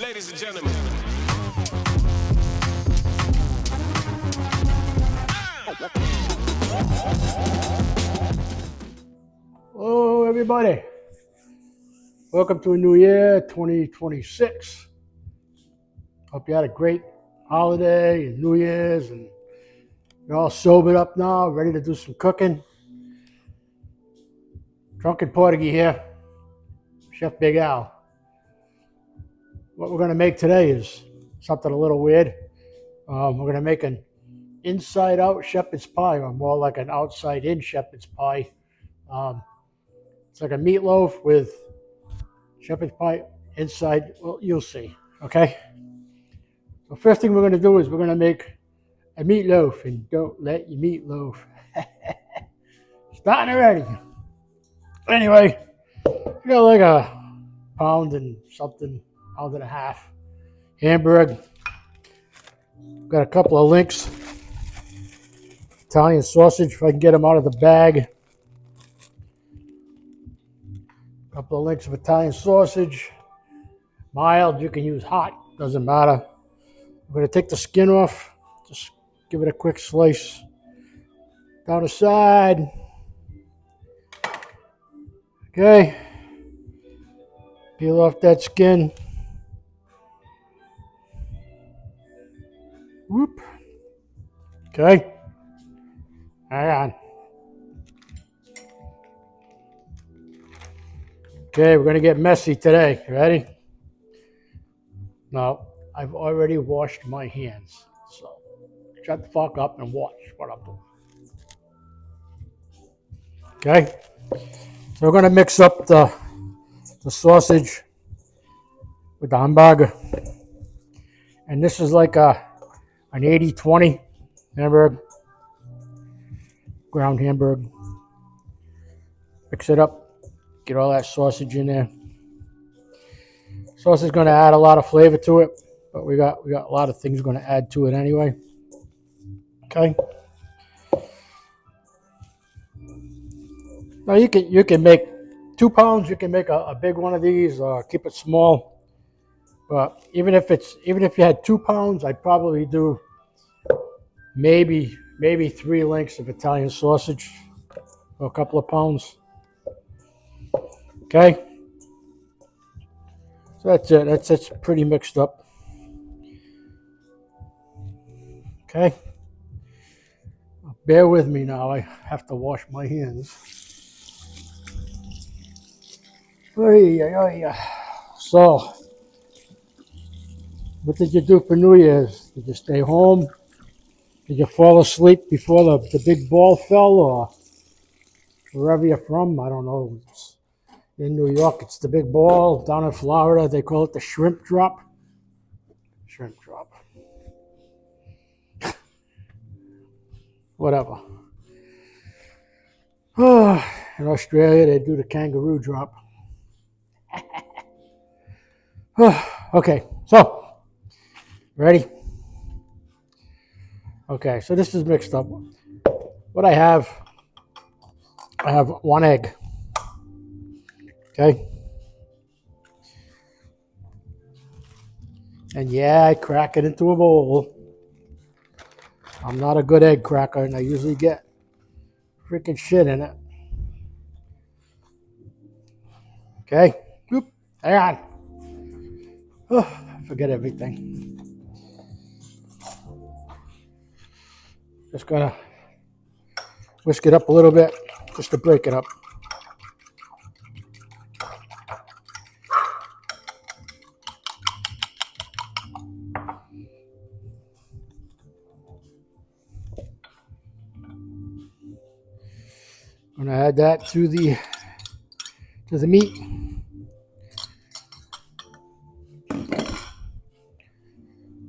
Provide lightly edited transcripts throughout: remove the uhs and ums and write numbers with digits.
Ladies and gentlemen. Hello, everybody. Welcome to a new year, 2026. Hope you had a great holiday and New Year's, and you're all sobered up now, ready to do some cooking. Drunken Portuguese here, Chef Big Al. What we're going to make today is something a little weird. We're going to make an inside-out shepherd's pie, or more like an outside-in shepherd's pie. It's like a meatloaf with shepherd's pie inside. Well, you'll see, okay? So first thing we're going to do is we're going to make a meatloaf, and don't let your meatloaf. Starting already. Anyway, we got like a pound and a half hamburger. Got a couple of links. Italian sausage, if I can get them out of the bag. A couple of links of Italian sausage. Mild, you can use hot, doesn't matter. I'm going to take the skin off. Just give it a quick slice down the side. Okay. Peel off that skin. Whoop. Okay. Hang on. Okay, we're going to get messy today. Ready? Now, I've already washed my hands. So, shut the fuck up and watch what I'm doing. Okay? So we're going to mix up the sausage with the hamburger. And this is like an 80-20 hamburger. Ground hamburger. Mix it up. Get all that sausage in there. Sauce is going to add a lot of flavor to it, but we got a lot of things going to add to it anyway. Okay. Now you can make 2 pounds. You can make a big one of these, or keep it small. But even if you had 2 pounds, I'd probably do maybe 3 links of Italian sausage for a couple of pounds. Okay. So that's it. It's pretty mixed up. Okay. Bear with me now. I have to wash my hands. So, what did you do for New Year's? Did you stay home? Did you fall asleep before the big ball fell, or wherever you're from? I don't know. In New York, it's the big ball. Down in Florida, they call it the shrimp drop. Shrimp drop. Whatever. In Australia, they do the kangaroo drop. Okay, so, ready? Okay, so this is mixed up. What I have 1 egg. Okay. And yeah, I crack it into a bowl. I'm not a good egg cracker, and I usually get freaking shit in it. Okay. Oop. Hang on. Forget everything. Just gonna whisk it up a little bit just to break it up. I'm gonna add that to the meat.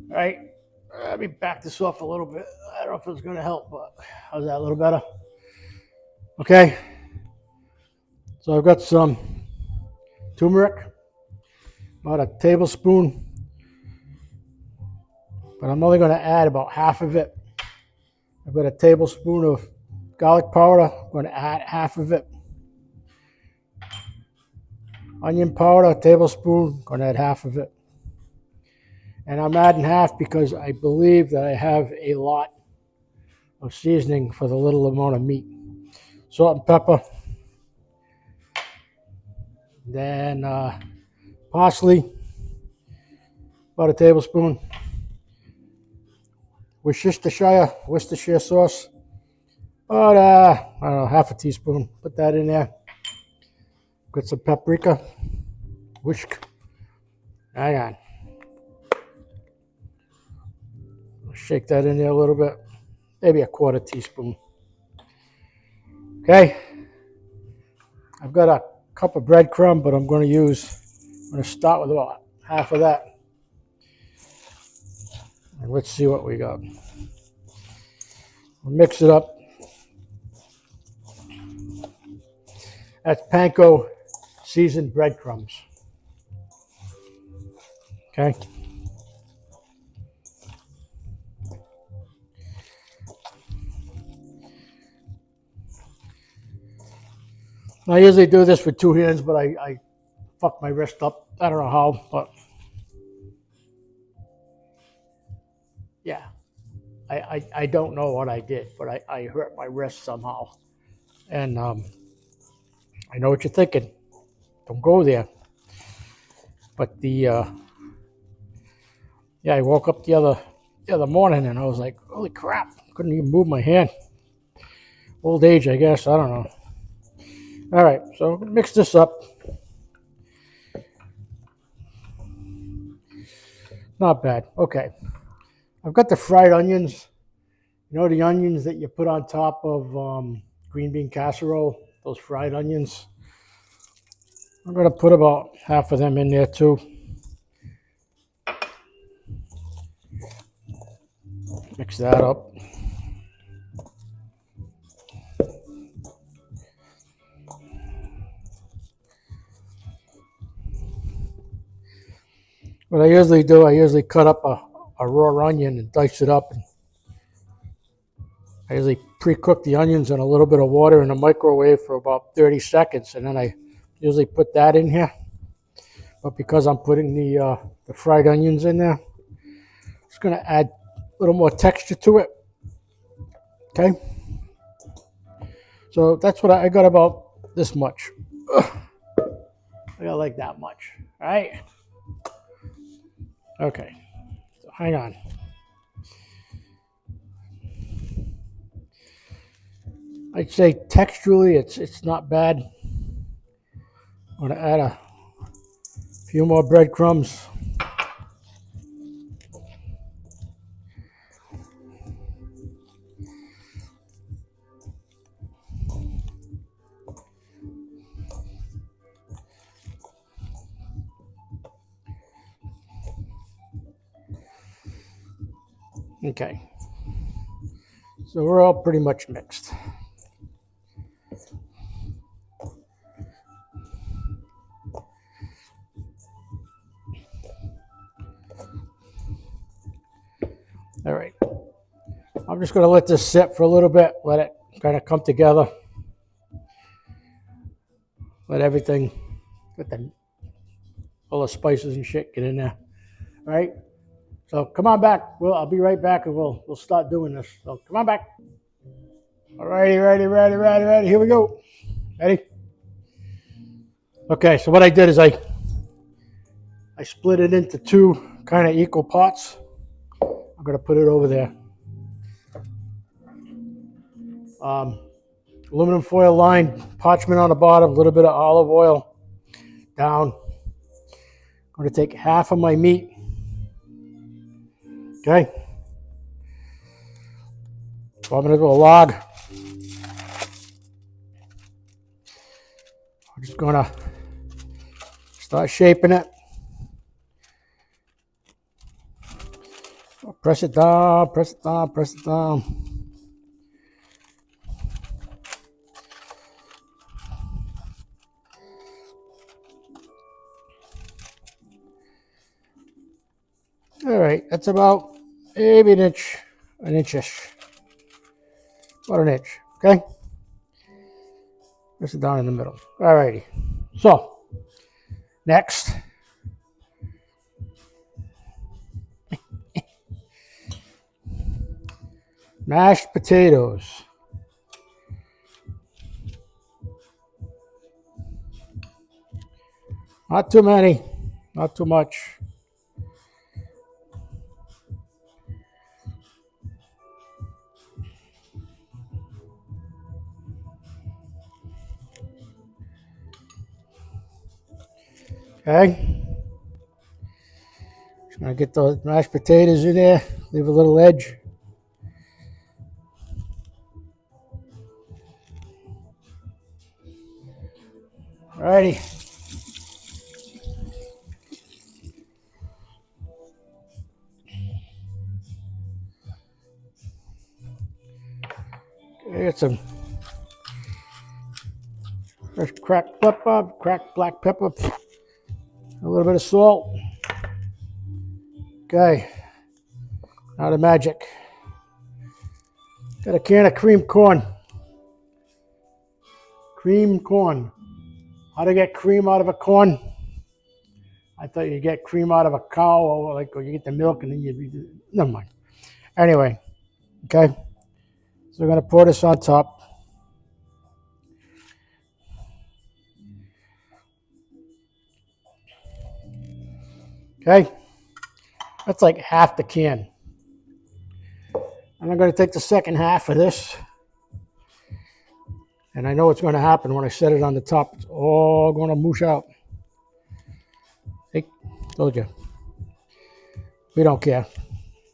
All right, let me back this off a little bit. I don't know if it's gonna help, but how's that? A little better? Okay. So I've got some turmeric, about a tablespoon, but I'm only gonna add about half of it. I've got a tablespoon of garlic powder. I'm going to add half of it. Onion powder, a tablespoon. I'm going to add half of it. And I'm adding half because I believe that I have a lot of seasoning for the little amount of meat. Salt and pepper. Then parsley, about a tablespoon. Worcestershire sauce, about I don't know, half a teaspoon. Put that in there. Got some paprika. Whisk. Hang on. Shake that in there a little bit. Maybe a quarter teaspoon. Okay. I've got a cup of breadcrumb, but I'm going to start with about half of that. And let's see what we got. We'll mix it up. That's panko seasoned breadcrumbs. Okay. I usually do this with two hands, but I fucked my wrist up. I don't know how, but yeah. I don't know what I did, but I hurt my wrist somehow. And I know what you're thinking. Don't go there. But I woke up the other morning and I was like, holy crap, couldn't even move my hand. Old age, I guess, I don't know. All right, so I'm gonna mix this up. Not bad. Okay. I've got the fried onions. You know the onions that you put on top of green bean casserole? Those fried onions. I'm going to put about half of them in there too. Mix that up. What I usually do, I usually cut up a raw onion and dice it up. I usually pre-cook the onions in a little bit of water in the microwave for about 30 seconds, and then I usually put that in here. But because I'm putting the fried onions in there, it's going to add a little more texture to it. Okay? So that's what I got, about this much. I got like that much. All right? Okay. So hang on. I'd say texturally it's not bad. I'm going to add a few more breadcrumbs. Okay. So we're all pretty much mixed. All right. I'm just going to let this sit for a little bit, let it kind of come together. Let everything, all the spices and shit get in there. All right? So come on back. I'll be right back and we'll start doing this. So come on back. All righty, ready. Here we go. Ready? Okay, so what I did is I split it into two kind of equal parts. I'm going to put it over there. Aluminum foil lined parchment on the bottom, a little bit of olive oil down. I'm going to take half of my meat. Okay. So I'm going to do a log. I'm just going to start shaping it. Press it down, press it down, press it down. All right, that's about maybe an inch-ish. About an inch, okay? Press it down in the middle. All righty. So, next, Mashed potatoes. Not too many, not too much. Okay. Just gonna get those mashed potatoes in there. Leave a little edge. Alrighty. Get some fresh cracked pepper, cracked black pepper, a little bit of salt. Okay. Now the magic. Got a can of cream corn. Cream corn. How to get cream out of a corn? I thought you get cream out of a cow, or you get the milk and then you. Never mind. Anyway, okay. So we're gonna pour this on top. Okay. That's like half the can. And I'm gonna take the second half of this. And I know what's going to happen when I set it on the top. It's all going to moosh out. Hey, told you. We don't care.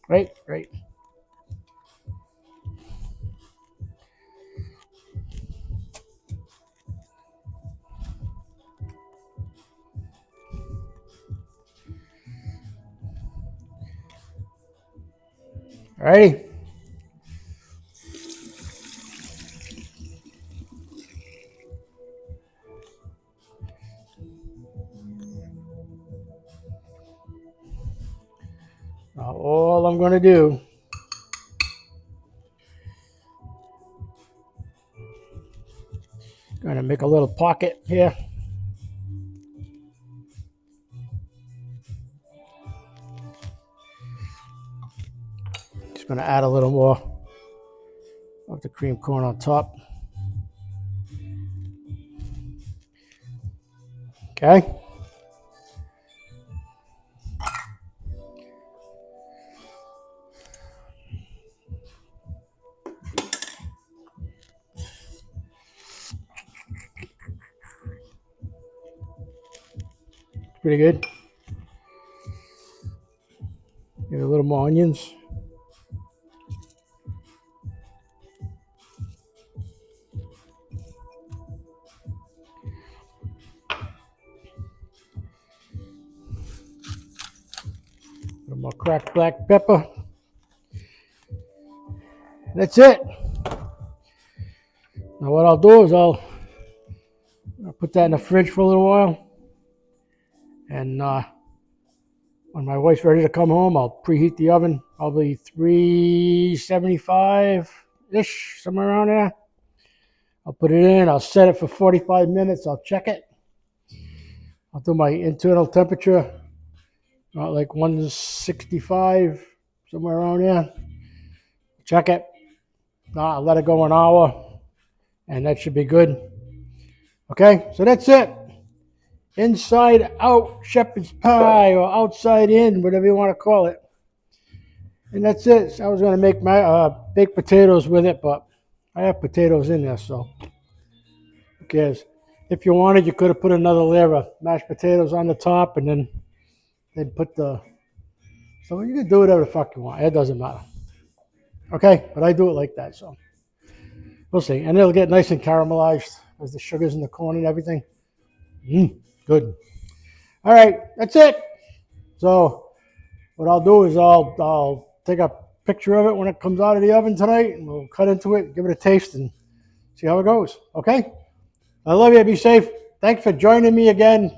Right? Right. Alrighty. Now all I'm going to do going to make a little pocket here. Just going to add a little more of the cream corn on top. Okay. Pretty good. Get a little more onions. A little more cracked black pepper. That's it. Now what I'll do is I'll put that in the fridge for a little while. And when my wife's ready to come home, I'll preheat the oven, probably 375-ish, somewhere around there. I'll put it in, I'll set it for 45 minutes, I'll check it. I'll do my internal temperature, like 165, somewhere around there. Check it. I'll let it go an hour, and that should be good. Okay, so that's it. Inside out shepherd's pie, or outside in, whatever you want to call it. And that's it. I was going to make my baked potatoes with it, but I have potatoes in there, so who cares? If you wanted, you could have put another layer of mashed potatoes on the top, and then put the. So you can do whatever the fuck you want. It doesn't matter. Okay, but I do it like that, so we'll see. And it'll get nice and caramelized as the sugar's in the corn and everything. Good. All right, that's it. So what I'll do is I'll take a picture of it when it comes out of the oven tonight, and we'll cut into it, give it a taste, and see how it goes. Okay? I love you. Be safe. Thanks for joining me again.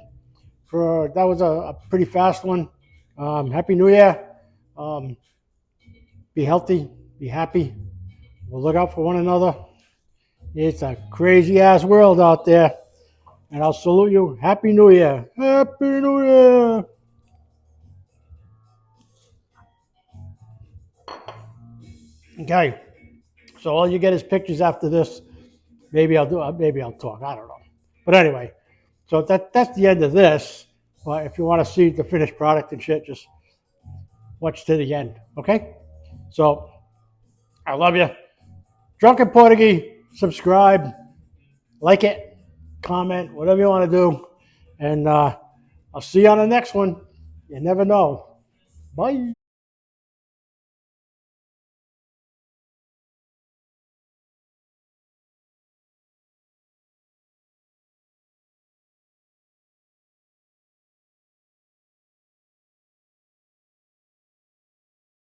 That was a pretty fast one. Happy New Year. Be healthy. Be happy. We'll look out for one another. It's a crazy ass world out there. And I'll salute you. Happy New Year. Happy New Year. Okay. So all you get is pictures after this. Maybe I'll talk. I don't know. But anyway, so that's the end of this. But if you want to see the finished product and shit, just watch to the end. Okay? So I love you. Drunken Portuguese, subscribe, like it, comment, whatever you want to do. And I'll see you on the next one. You never know. Bye.